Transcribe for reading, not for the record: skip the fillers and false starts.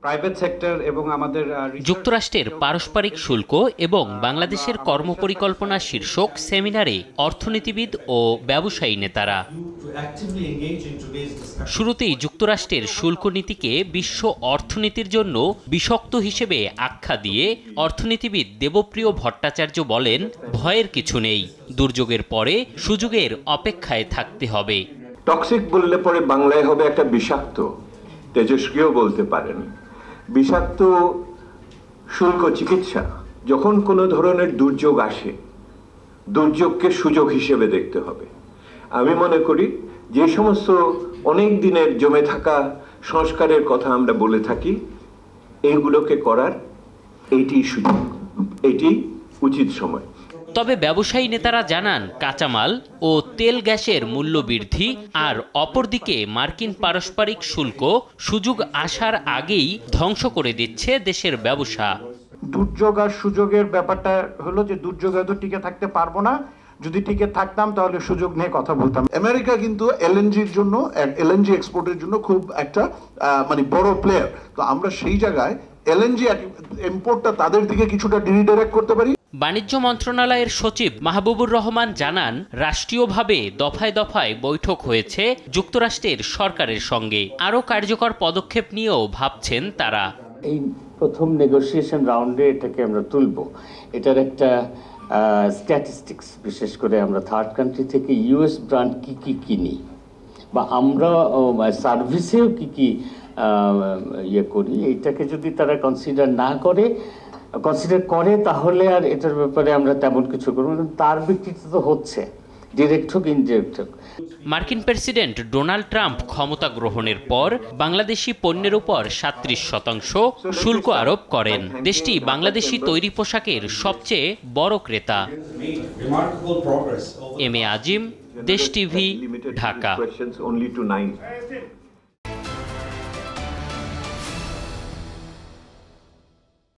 Private sector এবং আমাদের যুক্তরাষ্ট্রের পারস্পরিক শুল্ক এবং বাংলাদেশের কর্মপরিকল্পনা শীর্ষক সেমিনারে অর্থনীতিবিদ ও ব্যবসায়ী নেতারা। শুরুতেই যুক্তরাষ্ট্রের শুল্ক নীতিকে বিশ্ব অর্থনীতির জন্য বিষাক্ত হিসেবে আখ্যা দিয়ে অর্থনীতিবিদ দেবপ্রিয় ভট্টাচার্য বলেন, ভয়ের কিছু নেই, দুর্যোগের পরে সুযোগের অপেক্ষায় থাকতে হবে। টক্সিক বললে পরে বাংলায় হবে একটা বিষাক্ত, তেজস্ক্রিয় বলতে পারেন। বিষাক্ত শুল্ক চিকিৎসা। যখন কোনো ধরনের দুর্যোগ আসে, দুর্যোগকে সুযোগ হিসেবে দেখতে হবে। আমি মনে করি যে সমস্ত অনেক দিনের জমে থাকা সংস্কারের কথা আমরা বলে থাকি, এইগুলোকে করার এইটিই সুযোগ, এইটি উচিত সময়। তবে ব্যবসায়ী নেতারা জানান, কাঁচামাল ও তেল গ্যাসের মূল্য বৃদ্ধি আর অপরদিকে মার্কিন পারস্পরিক শুল্ক সুযোগ আসার আগেই ধ্বংস করে দিচ্ছে দেশের ব্যবসা। দুর্যোগ আর সুযোগের ব্যাপারটা হলো যে দুর্যোগে তো টিকে থাকতে পারবো না, যদি টিকে থাকতাম তাহলে সুযোগ নিয়ে কথা বলতাম। আমেরিকা কিন্তু এলএনজির জন্য, এলএনজি এক্সপোর্টের জন্য খুব একটা মানে বড় প্লেয়ার। তো আমরা সেই জায়গায় এলএনজি ইম্পোর্টটা তাদের দিকে কিছুটা রিডাইরেক্ট করতে পারি। বাণিজ্য মন্ত্রণালয়ের সচিব মাহবুবুর রহমান জানান, রাষ্ট্রীয়ভাবে দফায় দফায় বৈঠক হয়েছে যুক্তরাষ্ট্রের সরকারের সঙ্গে। আরও কার্যকর পদক্ষেপ নিয়েও ভাবছেন তারা। এই প্রথম নেগোসিয়েশন রাউন্ডে এটাকে আমরা তুলব। এটার একটা স্ট্যাটিস্টিক্স, বিশেষ করে আমরা থার্ড কান্ট্রি থেকে ইউএস ব্র্যান্ড কি কি কিনি বা আমরা সার্ভিসেও কি কি ইয়ে করি, এটাকে যদি তারা কনসিডার করে তাহলে আর এটার ব্যাপারে আমরা তেমন কিছু করব না। তার ভিত্তিতে তো হচ্ছে, ডিরেক্ট হোক ইনডিরেক্ট হোক। মার্কিন প্রেসিডেন্ট ডোনাল্ড ট্রাম্প ক্ষমতা গ্রহণের পর বাংলাদেশি পণ্যের উপর 37% শুল্ক আরোপ করেন। দেশটি বাংলাদেশি তৈরি পোশাকের সবচেয়ে বড় ক্রেতা। এম এ আজিম, দেশ টিভি, ঢাকা।